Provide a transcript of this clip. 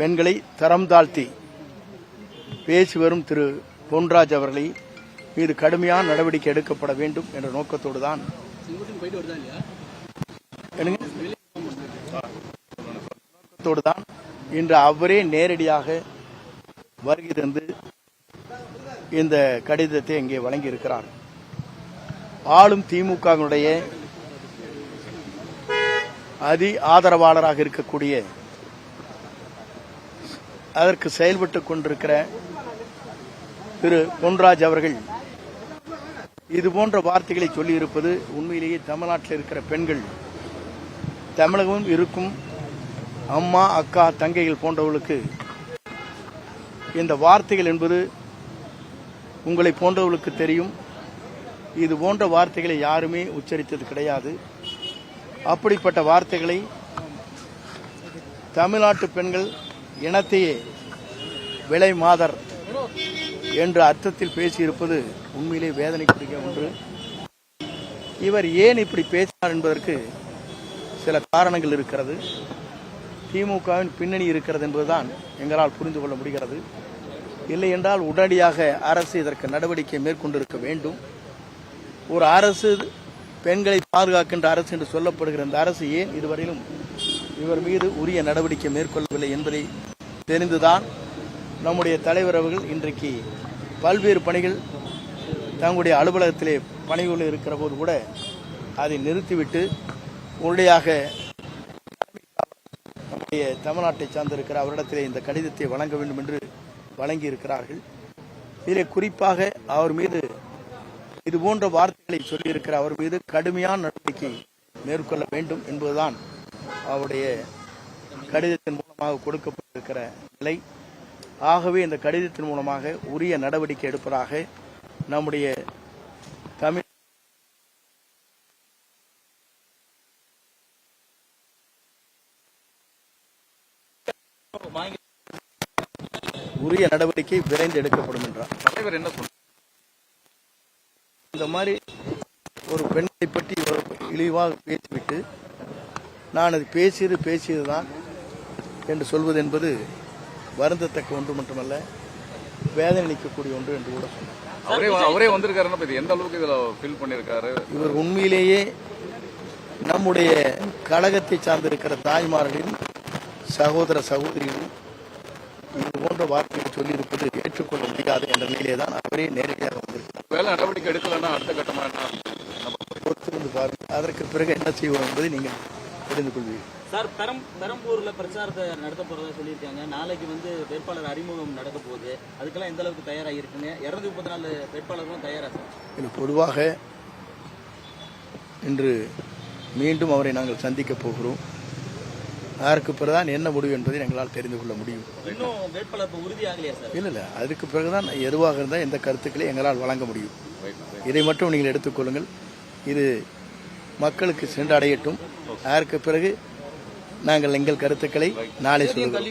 பெண்களை தரம் தாழ்த்தி பேசி வரும் திரு பொன்ராஜ் அவர்களை மீது கடுமையான நடவடிக்கை எடுக்கப்பட வேண்டும் என்ற நோக்கத்தோடு தான் இன்று அவரே நேரடியாக வருகை தந்து இந்த கடிதத்தை இங்கே வழங்கியிருக்கிறார். ஆளும் திமுகவினுடைய ஆதரவாளராக இருக்கக்கூடிய அதற்கு செயல்பட்டுக் கொண்டிருக்கிற திரு பொன்ராஜ் அவர்கள் இதுபோன்ற வார்த்தைகளை சொல்லியிருப்பது உண்மையிலேயே தமிழ்நாட்டில் இருக்கிற பெண்கள், தமிழகம் இருக்கும் அம்மா, அக்கா, தங்கைகள் போன்றவர்களுக்கு இந்த வார்த்தைகள் என்பது உங்களை போன்றவர்களுக்கு தெரியும். இது போன்ற வார்த்தைகளை யாருமே உச்சரித்தது கிடையாது. அப்படிப்பட்ட வார்த்தைகளை தமிழ்நாட்டு பெண்கள் இனத்தையே விலை மாதர் என்ற அர்த்தத்தில் பேசியிருப்பது உண்மையிலே வேதனைக்குரிய ஒன்று. இவர் ஏன் இப்படி பேசினார் என்பதற்கு சில காரணங்கள் இருக்கிறது. திமுகவின் பின்னணி இருக்கிறது என்பதுதான் எங்களால் புரிந்து கொள்ள முடிகிறது. இல்லை என்றால் உடனடியாக அரசு இதற்கு நடவடிக்கை மேற்கொண்டிருக்க வேண்டும். ஒரு அரசு பெண்களை பாதுகாக்கின்ற அரசு என்று சொல்லப்படுகிற இந்த அரசு ஏன் இதுவரையிலும் இவர் மீது உரிய நடவடிக்கை மேற்கொள்ளவில்லை என்பதை தெரிந்துதான் நம்முடைய தலைவர் அவர்கள் இன்றைக்கு பல்வேறு பணிகள் தங்களுடைய அலுவலகத்திலே பணிகள் இருக்கிற போது கூட அதை நிறுத்திவிட்டு உடனடியாக நம்முடைய தமிழ்நாட்டை சார்ந்திருக்கிற அவரிடத்திலே இந்த கடிதத்தை வழங்க வேண்டும் என்று வழங்கி இருக்கிறார்கள். இதிலே குறிப்பாக அவர் மீது இதுபோன்ற வார்த்தைகளை சொல்லியிருக்கிற அவர் மீது கடுமையான நடவடிக்கை மேற்கொள்ள வேண்டும் என்பதுதான் அவருடைய கடிதத்தின் மூலமாக கொடுக்கப்பட்டிருக்கிற நிலை. ஆகவே இந்த கடிதத்தின் மூலமாக உரிய நடவடிக்கை எடுப்பதாக நம்முடைய தமிழ் உரிய நடவடிக்கை விரைந்து எடுக்கப்படும் என்றார். தலைவர் என்ன சொன்னார்? இந்த மாதிரி ஒரு பெண்ணை பற்றி இழிவாக பேசிவிட்டு நான் அது பேசியதுதான் என்று சொல்வது என்பது வருந்தத்தக்க ஒன்று மட்டுமல்ல, வேதனை அளிக்கக்கூடிய ஒன்று என்று கூட சொன்னார். அவரே வந்திருக்காரு. எந்த அளவுக்கு இதுல ஃபீல் பண்ணிருக்காரு? இவர் உண்மையிலேயே நம்முடைய கழகத்தை சார்ந்திருக்கிற தாய்மார்களின் சகோதர சகோதரிகள் இது போன்ற வார்த்தையை சொல்லியிருப்பது ஏற்றுக்கொள்ள முடியாது என்ற நிலையிலே தான் அவரே நேரடியாக வந்திருக்கிறார். வேலை நடவடிக்கை எடுக்கலன்னா அடுத்த கட்டமா பொறுத்திருந்து பாருங்கள். அதற்கு பிறகு என்ன செய்வோம் என்பதை நீங்கள் தெரிந்து கொள்வீர்கள். சார், பெரம்பூர்ல பிரச்சாரத்தை நடத்த போறதா சொல்லியிருக்காங்க. நாளைக்கு வேட்பாளர் அறிமுகம் நடக்க போகுது. அதுக்கெல்லாம் எந்த அளவுக்கு தயாராக இருக்குங்க? 234 வேட்பாளர்களும் தயாரா சார்? இல்லை, பொதுவாக இன்று மீண்டும் அவரை நாங்கள் சந்திக்க போகிறோம். அதற்கு பிறகுதான் என்ன முடிவு என்பதை எங்களால் தெரிந்து கொள்ள முடியும். இன்னும் வேட்பாளர் உறுதியாகலையா சார்? இல்லை, அதுக்கு பிறகுதான் எதுவாக இருந்தால் எந்த கருத்துக்களை எங்களால் வழங்க முடியும். இதை மட்டும் நீங்கள் எடுத்துக்கொள்ளுங்கள். இது மக்களுக்கு சென்று அடையட்டும். அதற்கு பிறகு நாங்கள் எங்கள் கருத்துக்களை நாளை சொல்லுவோம்.